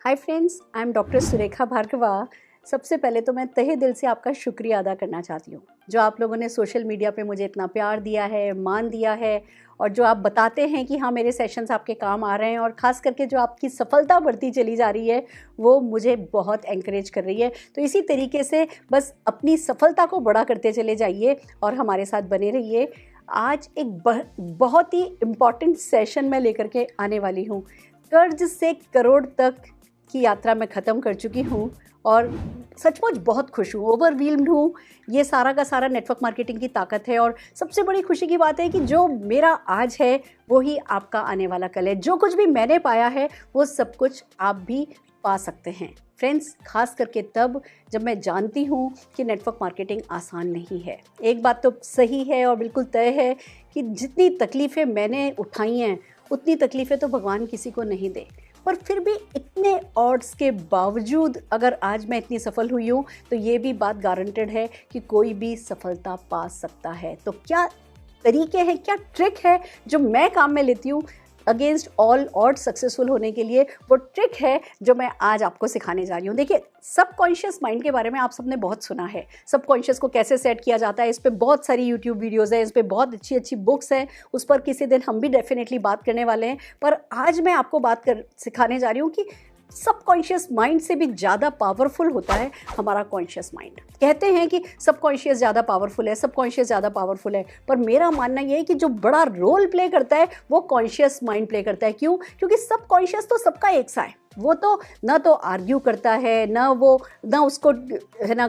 Hi friends, I am doctor Surekha Bhargava. सबसे पहले तो मैं तहे दिल से आपका शुक्रिया अदा करना चाहती हूँ, जो आप लोगों ने सोशल मीडिया पे मुझे इतना प्यार दिया है, मान दिया है, और जो आप बताते हैं कि हाँ मेरे सेशंस आपके काम आ रहे हैं, और ख़ास करके जो आपकी सफलता बढ़ती चली जा रही है वो मुझे बहुत एनकरेज कर रही है। तो इसी तरीके से बस अपनी सफलता को बड़ा करते चले जाइए और हमारे साथ बने रहिए। आज एक बहुत ही इम्पॉर्टेंट सेशन मैं लेकर के आने वाली हूँ। कर्ज से करोड़ तक की यात्रा मैं ख़त्म कर चुकी हूँ और सचमुच बहुत खुश हूँ, ओवरवेल्म्ड हूँ। ये सारा का सारा नेटवर्क मार्केटिंग की ताकत है, और सबसे बड़ी खुशी की बात है कि जो मेरा आज है वो ही आपका आने वाला कल है। जो कुछ भी मैंने पाया है वो सब कुछ आप भी पा सकते हैं फ्रेंड्स, खास करके तब जब मैं जानती हूँ कि नेटवर्क मार्केटिंग आसान नहीं है। एक बात तो सही है और बिल्कुल तय है कि जितनी तकलीफ़ें मैंने उठाई हैं उतनी तकलीफ़ें तो भगवान किसी को नहीं दे, पर फिर भी इतने ऑड्स के बावजूद अगर आज मैं इतनी सफल हुई हूँ तो ये भी बात गारंटेड है कि कोई भी सफलता पा सकता है। तो क्या तरीके हैं, क्या ट्रिक है जो मैं काम में लेती हूँ अगेंस्ट ऑल ऑड सक्सेसफुल होने के लिए, वो ट्रिक है जो मैं आज आपको सिखाने जा रही हूँ। देखिए, सबकॉन्शियस माइंड के बारे में आप सबने बहुत सुना है। सबकॉन्शियस को कैसे सेट किया जाता है, इस पर बहुत सारी यूट्यूब वीडियोज़ हैं, इस पर बहुत अच्छी अच्छी बुक्स हैं, उस पर किसी दिन हम भी डेफिनेटली बात करने वाले हैं। पर आज मैं आपको सिखाने जा रही हूँ कि सबकॉन्शियस माइंड से भी ज़्यादा पावरफुल होता है हमारा कॉन्शियस माइंड। कहते हैं कि सबकॉन्शियस ज़्यादा पावरफुल है, सबकॉन्शियस ज़्यादा पावरफुल है, पर मेरा मानना ये है कि जो बड़ा रोल प्ले करता है वो कॉन्शियस माइंड प्ले करता है। क्यों? क्योंकि सबकॉन्शियस तो सबका एक सा है। वो तो ना तो आर्ग्यू करता है, ना उसको है ना,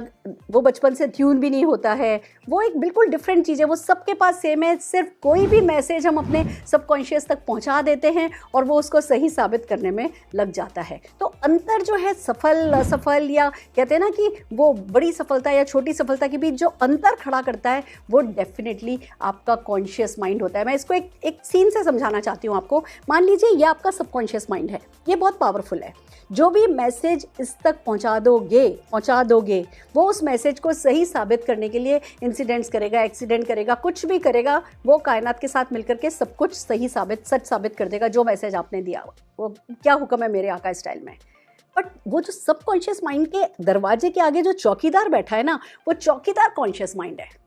वो बचपन से ट्यून भी नहीं होता है। वो एक बिल्कुल डिफरेंट चीज़ है, वो सबके पास सेम है। सिर्फ कोई भी मैसेज हम अपने सबकॉन्शियस तक पहुंचा देते हैं और वो उसको सही साबित करने में लग जाता है। तो अंतर जो है सफल असफल, या कहते हैं ना कि वो बड़ी सफलता या छोटी सफलता के बीच जो अंतर खड़ा करता है वो डेफिनेटली आपका कॉन्शियस माइंड होता है। मैं इसको एक सीन से समझाना चाहती हूँ आपको। मान लीजिए ये आपका सबकॉन्शियस माइंड है, ये बहुत पावरफुल है। जो भी मैसेज इस तक पहुंचा दोगे वो उस मैसेज को सही साबित करने के लिए इंसिडेंट्स करेगा, एक्सीडेंट करेगा, कुछ भी करेगा, वो कायनात के साथ मिलकर के सब कुछ सच साबित कर देगा। जो मैसेज आपने दिया, वो क्या हुक्म है मेरे आका स्टाइल में। बट वो जो सबकॉन्शियस माइंड के दरवाजे के आगे जो चौकीदार बैठा है ना, वो चौकीदार कॉन्शियस माइंड है।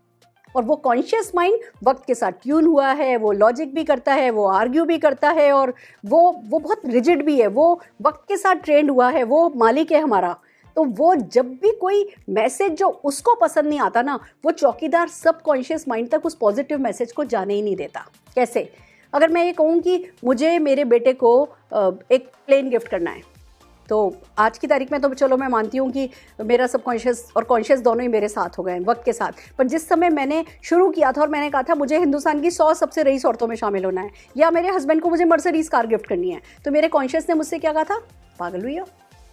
और वो कॉन्शियस माइंड वक्त के साथ ट्यून हुआ है, वो लॉजिक भी करता है, वो आर्ग्यू भी करता है, और वो बहुत रिजिड भी है, वो वक्त के साथ ट्रेंड हुआ है, वो मालिक है हमारा। तो वो जब भी कोई मैसेज जो उसको पसंद नहीं आता ना, वो चौकीदार सबकॉन्शियस माइंड तक उस पॉजिटिव मैसेज को जाने ही नहीं देता। कैसे? अगर मैं ये कहूँ कि मुझे मेरे बेटे को एक प्लेन गिफ्ट करना है, तो आज की तारीख में तो चलो मैं मानती हूँ कि मेरा सबकॉन्शियस और कॉन्शियस दोनों ही मेरे साथ हो गए हैं वक्त के साथ। पर जिस समय मैंने शुरू किया था और मैंने कहा था मुझे हिंदुस्तान की 100 सबसे रईस औरतों में शामिल होना है, या मेरे हस्बैंड को मुझे मर्सिडीज कार गिफ्ट करनी है, तो मेरे कॉन्शियस ने मुझसे क्या कहा था? पागल हुई हो,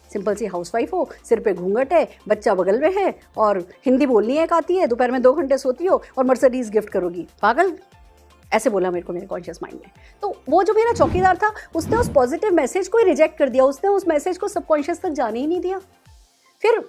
सिंपल सी हाउसवाइफ हो, सिर पे घूंघट है, बच्चा बगल में है, और हिंदी बोलनी एक आती है, दोपहर में 2 घंटे सोती हो और मर्सिडीज गिफ्ट करोगी, पागल। ऐसे बोला मेरे को मेरे कॉन्शियस माइंड ने। तो वो जो मेरा चौकीदार था उसने उस पॉजिटिव मैसेज को ही रिजेक्ट कर दिया, उसने उस मैसेज को सबकॉन्शियस तक जाने ही नहीं दिया। फिर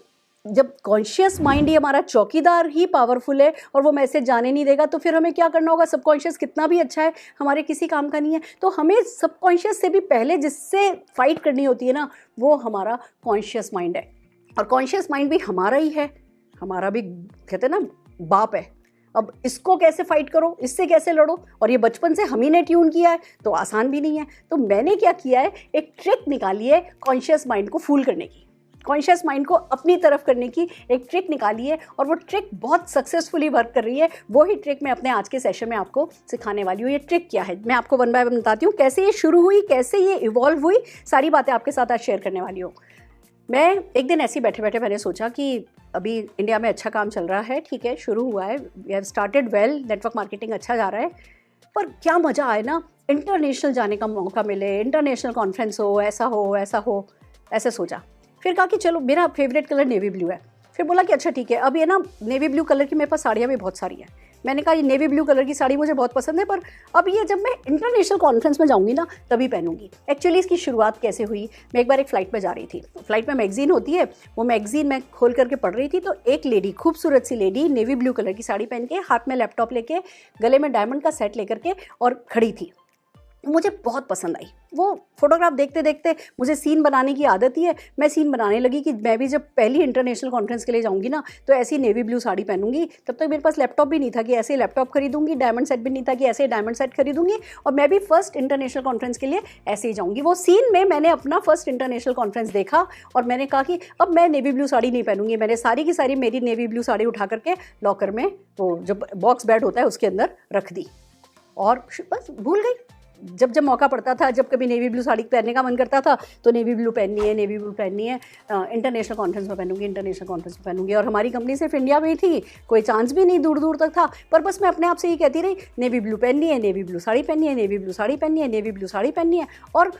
जब कॉन्शियस माइंड ही हमारा चौकीदार ही पावरफुल है और वो मैसेज जाने नहीं देगा, तो फिर हमें क्या करना होगा? सबकॉन्शियस कितना भी अच्छा है हमारे किसी काम का नहीं है। तो हमें सबकॉन्शियस से भी पहले जिससे फाइट करनी होती है ना, वो हमारा कॉन्शियस माइंड है। और कॉन्शियस माइंड भी हमारा ही है, हमारा भी कहते हैं ना बाप है। अब इसको कैसे फाइट करो, इससे कैसे लड़ो, और ये बचपन से हम ही ने ट्यून किया है तो आसान भी नहीं है। तो मैंने क्या किया है, एक ट्रिक निकाली है कॉन्शियस माइंड को फूल करने की, कॉन्शियस माइंड को अपनी तरफ करने की एक ट्रिक निकाली है, और वो ट्रिक बहुत सक्सेसफुली वर्क कर रही है। वो ही ट्रिक मैं अपने आज के सेशन में आपको सिखाने वाली हूँ। ये ट्रिक क्या है मैं आपको वन बाय वन बताती हूँ, कैसे ये शुरू हुई, कैसे ये इवॉल्व हुई, सारी बातें आपके साथ आज शेयर करने वाली हूँ। मैं एक दिन ऐसे ही बैठे बैठे मैंने सोचा कि अभी इंडिया में अच्छा काम चल रहा है, ठीक है, शुरू हुआ है, we have started well, network marketing अच्छा जा रहा है, पर क्या मज़ा आए ना इंटरनेशनल जाने का मौका मिले, इंटरनेशनल कॉन्फ्रेंस हो, ऐसे सोचा। फिर कहा कि चलो, मेरा फेवरेट कलर नेवी ब्लू है। फिर बोला कि अच्छा ठीक है, अब ये ना नेवी ब्लू कलर की मेरे पास साड़ियाँ भी बहुत सारी हैं। मैंने कहा ये नेवी ब्लू कलर की साड़ी मुझे बहुत पसंद है, पर अब ये जब मैं इंटरनेशनल कॉन्फ्रेंस में जाऊंगी ना तभी पहनूंगी। एक्चुअली इसकी शुरुआत कैसे हुई, मैं एक बार एक फ़्लाइट में जा रही थी, फ्लाइट में मैगजीन होती है, वो मैगजीन मैं खोल करके पढ़ रही थी, तो एक लेडी, खूबसूरत सी लेडी, नेवी ब्लू कलर की साड़ी पहन के, हाथ में लैपटॉप लेके, गले में डायमंड का सेट लेकर के और खड़ी थी। मुझे बहुत पसंद आई वो फोटोग्राफ। देखते देखते मुझे सीन बनाने की आदत ही है, मैं सीन बनाने लगी कि मैं भी जब पहली इंटरनेशनल कॉन्फ्रेंस के लिए जाऊंगी ना तो ऐसी नेवी ब्लू साड़ी पहनूंगी। तब तक मेरे पास लैपटॉप भी नहीं था कि ऐसे लैपटॉप खरीदूंगी, डायमंड सेट भी नहीं था कि ऐसे डायमंड सेट खरीदूंगी, और मैं भी फर्स्ट इंटरनेशनल कॉन्फ्रेंस के लिए ऐसे ही जाऊंगी। वो सीन में मैंने अपना फर्स्ट इंटरनेशनल कॉन्फ्रेंस देखा और मैंने कहा कि अब मैं नेवी ब्लू साड़ी नहीं पहनूंगी। मैंने सारी की सारी मेरी नेवी ब्लू साड़ी उठा करके लॉकर में, वो जो बॉक्स बेड होता है उसके अंदर रख दी और बस भूल गई। जब जब मौका पड़ता था, जब कभी नेवी ब्लू साड़ी पहनने का मन करता था तो नेवी ब्लू पहननी है, नेवी ब्लू पहननी है, इंटरनेशनल कॉन्फ्रेंस में पहनूंगी, इंटरनेशनल कॉन्फ्रेंस में पहनूंगी। और हमारी कंपनी सिर्फ इंडिया में ही थी, कोई चांस भी नहीं दूर दूर तक था, पर बस मैं अपने आप से ही कहती रही नेवी ब्लू पहननी है, नेवी ब्लू साड़ी पहननी है, नेवी ब्लू साड़ी पहननी है, नेवी ब्लू साड़ी पहननी है। और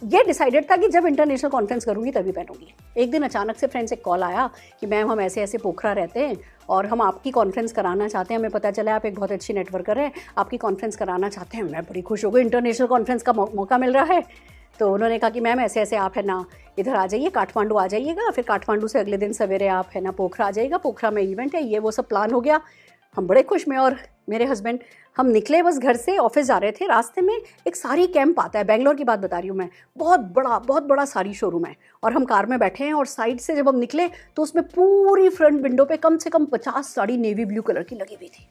ये डिसाइडेड था कि जब इंटरनेशनल कॉन्फ्रेंस करूँगी तभी पहनूंगी। एक दिन अचानक से फ्रेंड से कॉल आया कि मैम हम ऐसे ऐसे पोखरा रहते हैं और हम आपकी कॉन्फ्रेंस कराना चाहते हैं, हमें पता चला आप एक बहुत अच्छी नेटवर्कर हैं, आपकी कॉन्फ्रेंस कराना चाहते हैं। मैं बड़ी खुश हो गई, इंटरनेशनल कॉन्फ्रेंस का मौका मिल रहा है। तो उन्होंने कहा कि मैम ऐसे ऐसे आप है ना इधर आ जाइए, काठमांडू आ जाइएगा, फिर काठमांडू से अगले दिन सवेरे आप है ना पोखरा आ जाइएगा, पोखरा में इवेंट है, ये वो सब प्लान हो गया। हम बड़े खुश में और मेरे हस्बैंड, हम निकले बस घर से, ऑफिस जा रहे थे। रास्ते में एक साड़ी कैंप आता है, बेंगलोर की बात बता रही हूँ मैं, बहुत बड़ा साड़ी शोरूम है। और हम कार में बैठे हैं और साइड से जब हम निकले तो उसमें पूरी फ्रंट विंडो पे कम से कम 50 साड़ी नेवी ब्लू कलर की लगी हुई थी।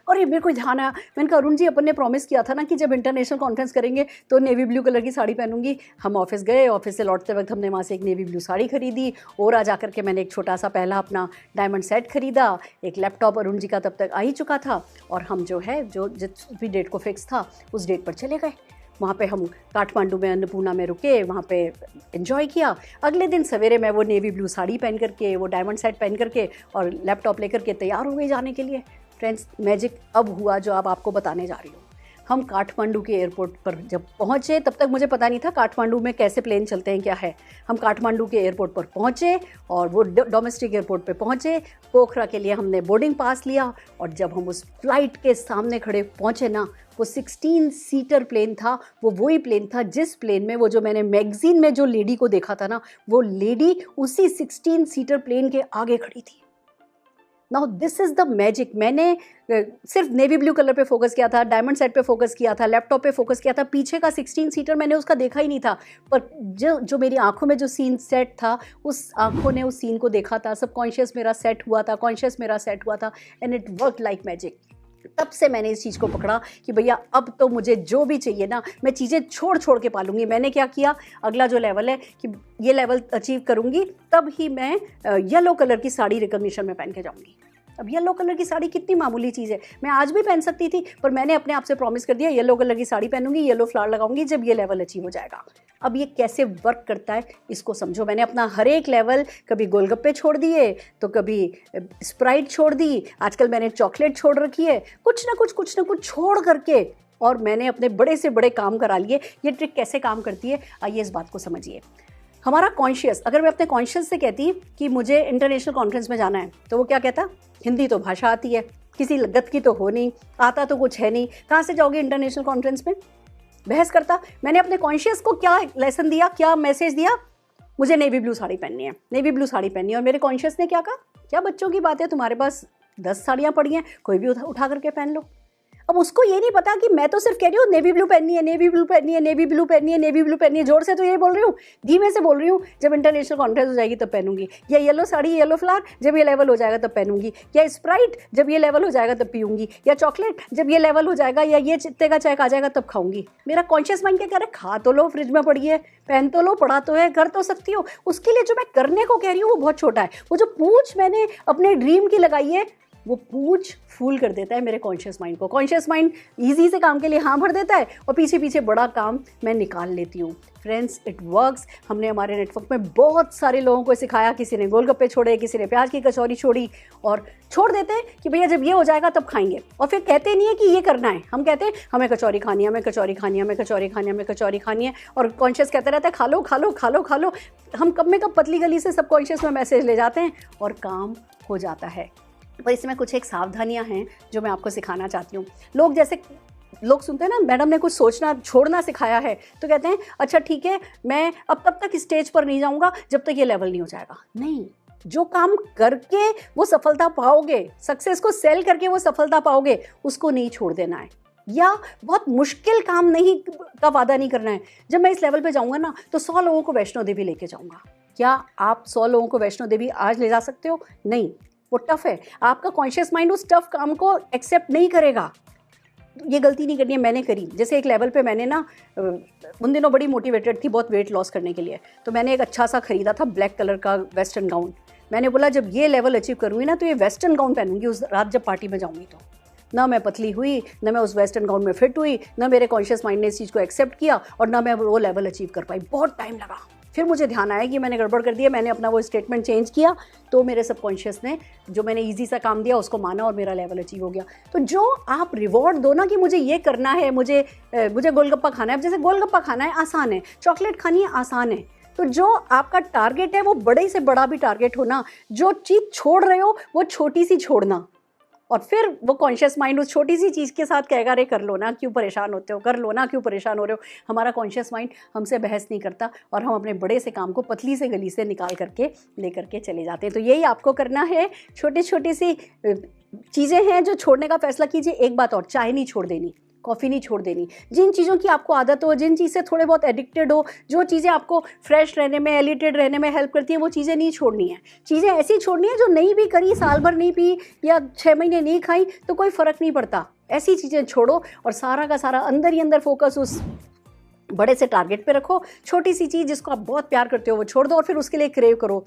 और ये मेरे को ध्यान आया, मैंने कहा अरुण जी अपन ने प्रॉमिस किया था ना कि जब इंटरनेशनल कॉन्फ्रेंस करेंगे तो नेवी ब्लू कलर की साड़ी पहनूंगी। हम ऑफिस गए, ऑफिस से लौटते वक्त हमने वहाँ से एक नेवी ब्लू साड़ी खरीदी और आ जा करके मैंने एक छोटा सा पहला अपना डायमंड सेट खरीदा, एक लैपटॉप अरुण जी का तब तक आ ही चुका था, और हम जो है जो जिस भी डेट को फिक्स था उस डेट पर चले गए। वहाँ पे हम काठमांडू में अन्नपूर्णा में रुके, वहाँ पे एंजॉय किया। अगले दिन सवेरे मैं वो नेवी ब्लू साड़ी पहन करके, वो डायमंड सेट पहन करके और लैपटॉप लेकर के तैयार हो गई जाने के लिए। फ्रेंड्स, मैजिक अब हुआ जो अब आपको बताने जा रही हूँ। हम काठमांडू के एयरपोर्ट पर जब पहुँचे, तब तक मुझे पता नहीं था काठमांडू में कैसे प्लेन चलते हैं क्या है। हम काठमांडू के एयरपोर्ट पर पहुँचे और वो डोमेस्टिक एयरपोर्ट पे पहुँचे। पोखरा के लिए हमने बोर्डिंग पास लिया और जब हम उस फ्लाइट के सामने खड़े पहुँचे ना, वो 16 सीटर प्लेन था। वो वही प्लेन था जिस प्लेन में वो जो मैंने मैगजीन में जो लेडी को देखा था ना, वो लेडी उसी 16 सीटर प्लेन के आगे खड़ी थी। Now this is the magic. मैंने सिर्फ नेवी ब्लू कलर पे फोकस किया था, डायमंड सेट पे फोकस किया था, लैपटॉप पे फोकस किया था, पीछे का 16 सीटर मैंने उसका देखा ही नहीं था, पर जो मेरी आंखों में जो सीन सेट था, उस आंखों ने उस सीन को देखा था। सबकॉन्शियस मेरा सेट हुआ था, कॉन्शियस मेरा सेट हुआ था, and it work like magic. तब से मैंने इस चीज़ को पकड़ा कि भैया अब तो मुझे जो भी चाहिए ना, मैं चीज़ें छोड़ के पालूंगी। मैंने क्या किया, अगला जो लेवल है कि ये लेवल अचीव करूंगी तब ही मैं येलो कलर की साड़ी रिकॉग्निशन में पहन के जाऊंगी। अब येलो कलर की साड़ी कितनी मामूली चीज़ है, मैं आज भी पहन सकती थी, पर मैंने अपने आप से प्रॉमिस कर दिया येलो कलर की साड़ी पहनूंगी, येलो फ्लावर लगाऊंगी जब ये लेवल अचीव हो जाएगा। अब ये कैसे वर्क करता है इसको समझो। मैंने अपना हर एक लेवल, कभी गोलगप्पे छोड़ दिए तो कभी स्प्राइट छोड़ दी, आजकल मैंने चॉकलेट छोड़ रखी है, कुछ ना कुछ छोड़ करके, और मैंने अपने बड़े से बड़े काम करा लिए। ये ट्रिक कैसे काम करती है, आइए इस बात को समझिए। हमारा कॉन्शियस, अगर मैं अपने कॉन्शियस से कहती कि मुझे इंटरनेशनल कॉन्फ्रेंस में जाना है, तो वो क्या कहता, हिंदी तो भाषा आती है, किसी लगत की तो हो नहीं, आता तो कुछ है नहीं, कहाँ से जाओगे इंटरनेशनल कॉन्फ्रेंस में, बहस करता। मैंने अपने कॉन्शियस को क्या लेसन दिया, क्या मैसेज दिया, मुझे नेवी ब्लू साड़ी पहननी है, नेवी ब्लू साड़ी पहननी है। और मेरे कॉन्शियस ने क्या कहा, क्या बच्चों की बात है, तुम्हारे पास 10 साड़ियाँ पड़ी हैं, कोई भी उठा करके पहन लो। अब उसको ये नहीं पता कि मैं तो सिर्फ कह रही हूँ नेवी ब्लू पहननी है, नेवी ब्लू पहननी है, नेवी ब्लू पहननी है, नेवी ब्लू पहननी है। जोर से तो यही बोल रही हूँ, धीमे से बोल रही हूँ, जब इंटरनेशनल कॉन्फ्रेंस हो जाएगी तब पहनूंगी, या येलो साड़ी, येलो फ्लावर जब ये लेवल हो जाएगा तब पहनूंगी, या स्प्राइट जब ये लेवल हो जाएगा तब पीऊंगी, या चॉकलेट जब ये लेवल हो जाएगा, या ये चित्ते का चेक आ जाएगा तब खाऊंगी। मेरा कॉन्शियस माइंड क्या कह रहा है, खा तो लो, फ्रिज में पड़ी है, पहन तो लो, पढ़ा तो है, कर तो सकती हो। उसके लिए जो मैं करने को कह रही हूँ वो बहुत छोटा है। वो जो पूछ मैंने अपने ड्रीम की लगाई है, वो पूछ फूल कर देता है मेरे कॉन्शियस माइंड को। कॉन्शियस माइंड इजी से काम के लिए हाँ भर देता है और पीछे पीछे बड़ा काम मैं निकाल लेती हूँ। Friends, it works. हमने हमारे नेटवर्क में बहुत सारे लोगों को सिखाया, किसी ने गोलगप्पे छोड़े, किसी ने प्याज की कचौरी छोड़ी, और छोड़ देते हैं कि भैया जब ये हो जाएगा तब खाएंगे, और फिर कहते नहीं है कि ये करना है। हम कहते हैं हमें कचौरी खानी है, हमें कचौरी खानी है, हमें कचौरी खानी है, हमें कचौरी खानी है, और कॉन्शियस कहते रहता है खा लो खा लो खा लो खा लो। हम कब में कब पतली गली से सब कॉन्शियस में मैसेज ले जाते हैं और काम हो जाता है। पर इसमें कुछ एक सावधानियां हैं जो मैं आपको सिखाना चाहती हूँ। लोग सुनते हैं ना, मैडम ने कुछ सोचना छोड़ना सिखाया है, तो कहते हैं अच्छा ठीक है, मैं अब तब तक स्टेज पर नहीं जाऊँगा जब तक ये लेवल नहीं हो जाएगा। नहीं, जो काम करके वो सफलता पाओगे, सक्सेस को सेल करके वो सफलता पाओगे, उसको नहीं छोड़ देना है। या बहुत मुश्किल काम नहीं का वादा नहीं करना है। जब मैं इस लेवल पे जाऊंगा ना तो 100 लोगों को वैष्णो देवी लेके जाऊंगा। क्या आप 100 लोगों को वैष्णो देवी आज ले जा सकते हो? नहीं, वो टफ है। आपका कॉन्शियस माइंड उस टफ काम को एक्सेप्ट नहीं करेगा। ये गलती नहीं करनी है, मैंने करी। जैसे एक लेवल पे मैंने ना उन दिनों बड़ी मोटिवेटेड थी बहुत वेट लॉस करने के लिए, तो मैंने एक अच्छा सा खरीदा था ब्लैक कलर का वेस्टर्न गाउन। मैंने बोला जब ये लेवल अचीव करूँगी ना तो ये वेस्टर्न गाउन पहनूंगी उस रात जब पार्टी में जाऊँगी। तो ना मैं पतली हुई, ना मैं उस वेस्टर्न गाउन में फिट हुई, ना मेरे कॉन्शियस माइंड ने इस चीज़ को एक्सेप्ट किया, और ना मैं वो लेवल अचीव कर पाई। बहुत टाइम लगा। फिर मुझे ध्यान आया कि मैंने गड़बड़ कर दिया। मैंने अपना वो स्टेटमेंट चेंज किया, तो मेरे सबकॉन्शियस ने जो मैंने ईजी सा काम दिया उसको माना और मेरा लेवल अचीव हो गया। तो जो आप रिवॉर्ड दो ना कि मुझे ये करना है, मुझे गोलगप्पा खाना है। अब जैसे गोलगप्पा खाना है आसान है, चॉकलेट खानी है आसान है। तो जो आपका टारगेट है वो बड़े से बड़ा भी टारगेट हो ना, जो चीज़ छोड़ रहे हो वो छोटी सी छोड़ना, और फिर वो कॉन्शियस माइंड उस छोटी सी चीज़ के साथ कहेगा अरे कर लो ना, क्यों परेशान होते हो, कर लो ना, क्यों परेशान हो रहे हो। हमारा कॉन्शियस माइंड हमसे बहस नहीं करता और हम अपने बड़े से काम को पतली से गली से निकाल करके लेकर के चले जाते हैं। तो यही आपको करना है। छोटी छोटी सी चीज़ें हैं जो छोड़ने का फैसला कीजिए। एक बात और, चाय नहीं छोड़ देनी, कॉफ़ी नहीं छोड़ देनी। जिन चीज़ों की आपको आदत हो, जिन चीज़ से थोड़े बहुत एडिक्टेड हो, जो चीज़ें आपको फ्रेश रहने में, एलिटेड रहने में हेल्प करती हैं, वो चीज़ें नहीं छोड़नी है। चीज़ें ऐसी छोड़नी है जो नहीं भी करी, साल भर नहीं पी या 6 महीने नहीं खाई तो कोई फ़र्क नहीं पड़ता। ऐसी चीज़ें छोड़ो और सारा का सारा अंदर ही अंदर फोकस उस बड़े से टारगेट पे रखो। छोटी सी चीज़ जिसको आप बहुत प्यार करते हो वो छोड़ दो और फिर उसके लिए क्रेव करो।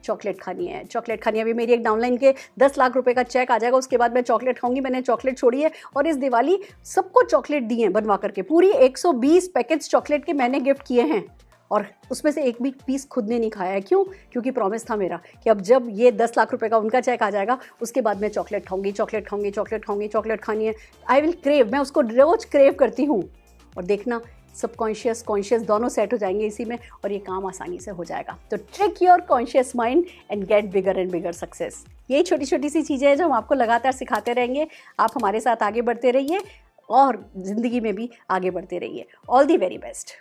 चॉकलेट खानी है, चॉकलेट खानी है। अभी मेरी एक डाउनलाइन के 10 लाख रुपए का चेक आ जाएगा, उसके बाद मैं चॉकलेट खाऊंगी। मैंने चॉकलेट छोड़ी है और इस दिवाली सबको चॉकलेट दी है बनवा करके। पूरी 120 पैकेट्स चॉकलेट के मैंने गिफ्ट किए हैं और उसमें से एक भी पीस खुद ने नहीं खाया है। क्यों? क्योंकि प्रॉमिस था मेरा कि अब जब ये 10 लाख रुपए का उनका चेक आ जाएगा उसके बाद मैं चॉकलेट खाऊंगी, चॉकलेट खाऊंगी, चॉकलेट खाऊंगी, चॉकलेट खानी है। आई विल क्रेव, मैं उसको रोज क्रेव करती हूँ। और देखना सबकॉन्शियस कॉन्शियस दोनों सेट हो जाएंगे इसी में और ये काम आसानी से हो जाएगा। तो trick your conscious mind and gate bigger and bigger success. यही छोटी छोटी सी चीज़ें हैं जो हम आपको लगातार सिखाते रहेंगे। आप हमारे साथ आगे बढ़ते रहिए और ज़िंदगी में भी आगे बढ़ते रहिए। All the very best.